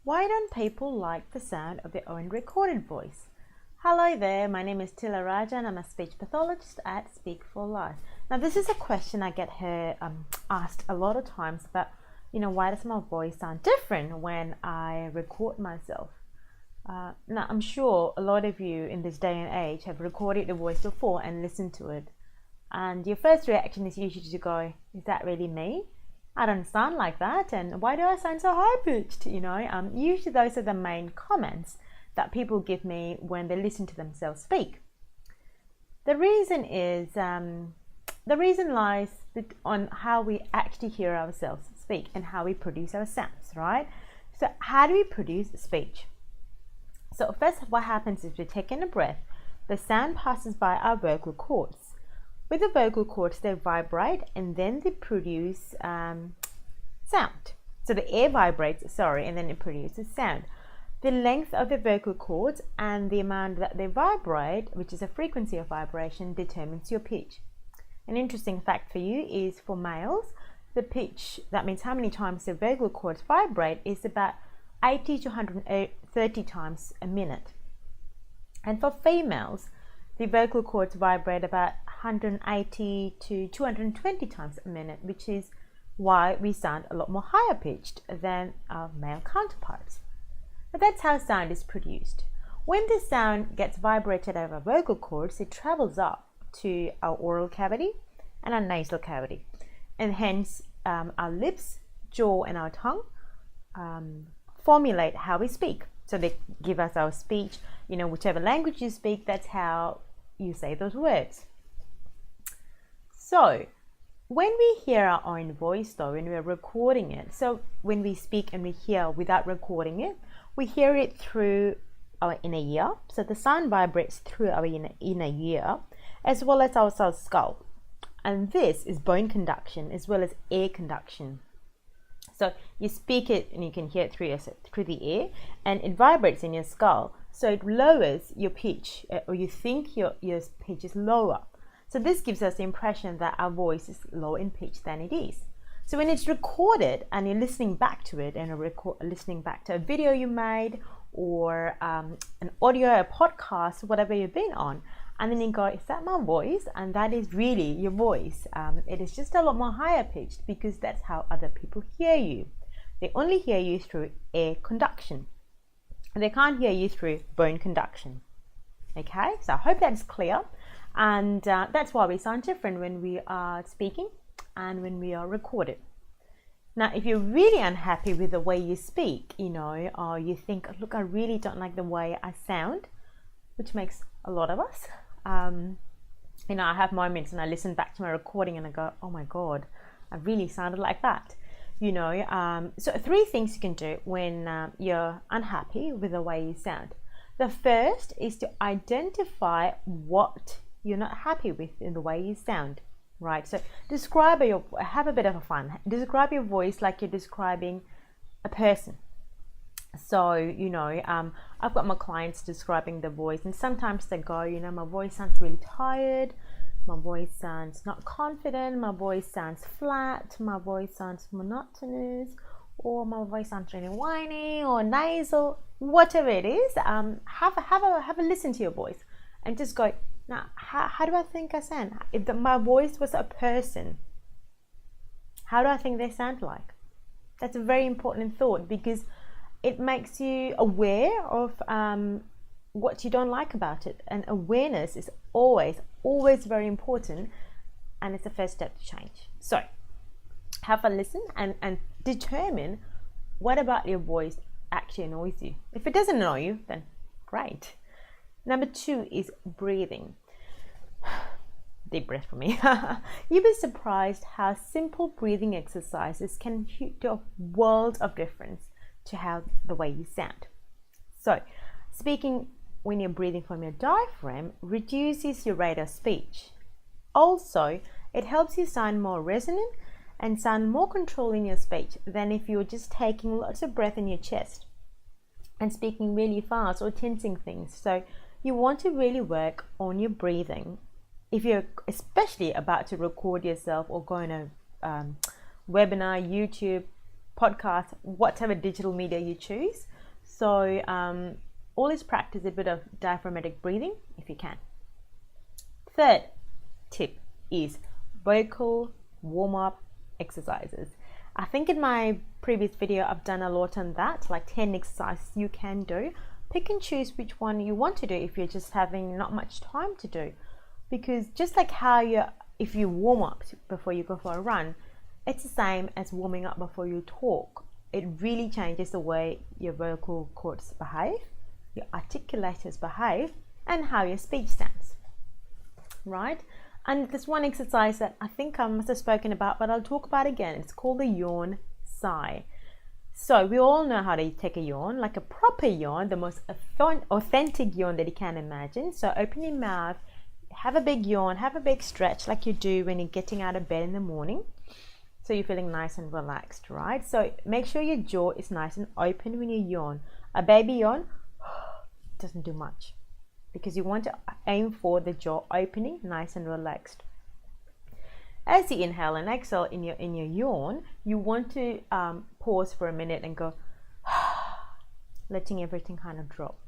Why don't people like the sound of their own recorded voice? Hello there, my name is Tila Raja and I'm a speech pathologist at Speak for Life. Now this is a question I get asked a lot of times about, why does my voice sound different when I record myself? Now I'm sure a lot of you in this day and age have recorded your voice before and listened to it. And your first reaction is usually to go, is that really me? I don't sound like that, and why do I sound so high-pitched? Usually those are the main comments that people give me when they listen to themselves speak. The reason lies on how we actually hear ourselves speak and how we produce our sounds, right? So how do we produce speech? So first, what happens is we take in a breath, the sound passes by our vocal cords. With the vocal cords, they vibrate and then they produce sound. So the air vibrates, and then it produces sound. The length of the vocal cords and the amount that they vibrate, which is a frequency of vibration, determines your pitch. An interesting fact for you is for males, the pitch, that means how many times the vocal cords vibrate, is about 80 to 130 times a minute. And for females, the vocal cords vibrate about 180 to 220 times a minute, which is why we sound a lot more higher pitched than our male counterparts. But that's how sound is produced. When the sound gets vibrated over vocal cords, it travels up to our oral cavity and our nasal cavity, and hence our lips, jaw, and our tongue formulate how we speak. So they give us our speech, whichever language you speak, that's how you say those words. So when we hear our own voice, though, when we're recording it, so when we speak and we hear without recording it, we hear it through our inner ear. So the sound vibrates through our inner ear as well as our skull. And this is bone conduction as well as air conduction. So you speak it and you can hear it through the air, and it vibrates in your skull. So it lowers your pitch, or you think your pitch is lower. So this gives us the impression that our voice is lower in pitch than it is. So when it's recorded and you're listening back to it, and listening back to a video you made, or an audio, a podcast, whatever you've been on, and then you go, is that my voice? And that is really your voice. It is just a lot more higher pitched because that's how other people hear you. They only hear you through air conduction. They can't hear you through bone conduction. Okay, so I hope that's clear. And that's why we sound different when we are speaking and when we are recorded. Now, if you're really unhappy with the way you speak, or you think, look, I really don't like the way I sound, which makes a lot of us. I have moments and I listen back to my recording and I go, oh my God, I really sounded like that. So 3 things you can do when you're unhappy with the way you sound. The first is to identify what you're not happy with in the way you sound, right? So have a bit of a fun. Describe your voice like you're describing a person. So, I've got my clients describing their voice, and sometimes they go, my voice sounds really tired, my voice sounds not confident, my voice sounds flat, my voice sounds monotonous, or my voice sounds really whiny or nasal, whatever it is. Have a listen to your voice and just go, now, how do I think I sound? If my voice was a person, how do I think they sound like? That's a very important thought, because it makes you aware of what you don't like about it. And awareness is always very important, and it's the first step to change. So have a listen and determine what about your voice actually annoys you. If it doesn't annoy you, then great. Number 2 is breathing. Deep breath for me. You'll be surprised how simple breathing exercises can do a world of difference to how the way you sound. So speaking when you're breathing from your diaphragm reduces your rate of speech. Also, it helps you sound more resonant and sound more control in your speech than if you're just taking lots of breath in your chest and speaking really fast or tensing things. So you want to really work on your breathing if you're especially about to record yourself or go on a webinar, YouTube, podcast, whatever digital media you choose. So always practice a bit of diaphragmatic breathing if you can. Third tip is vocal warm-up exercises. I think in my previous video I've done a lot on that, like 10 exercises you can do. Pick and choose which one you want to do if you're just having not much time to do. Because just like how if you warm up before you go for a run, it's the same as warming up before you talk. It really changes the way your vocal cords behave, your articulators behave, and how your speech sounds, right? And there's one exercise that I think I must have spoken about, but I'll talk about again. It's called the yawn sigh. So we all know how to take a yawn, like a proper yawn, the most authentic yawn that you can imagine. So open your mouth, have a big yawn, have a big stretch like you do when you're getting out of bed in the morning. So you're feeling nice and relaxed, right? So make sure your jaw is nice and open when you yawn. A baby yawn doesn't do much because you want to aim for the jaw opening, nice and relaxed. As you inhale and exhale in your yawn, you want to pause for a minute and go, letting everything kind of drop.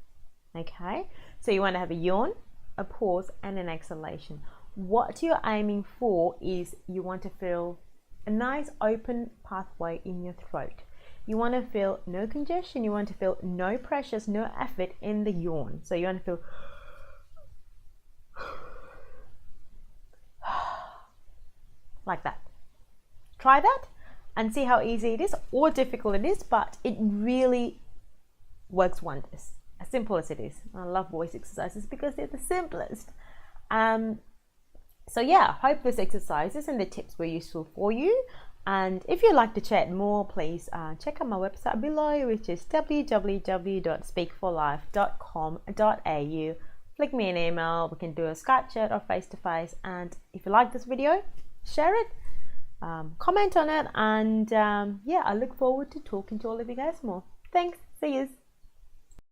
Okay? So you want to have a yawn, a pause, and an exhalation. What you're aiming for is you want to feel a nice open pathway in your throat. You want to feel no congestion. You want to feel no pressures, no effort in the yawn. So you want to feel like that. Try that and see how easy it is or difficult it is, but it really works wonders. As simple as it is. I love voice exercises because they're the simplest. So yeah, hope these exercises and the tips were useful for you. And if you'd like to chat more, please check out my website below, which is www.speakforlife.com.au. Flick me an email, we can do a Skype chat or face-to-face. And if you like this video, share it, comment on it, and yeah, I look forward to talking to all of you guys more. Thanks, see yous.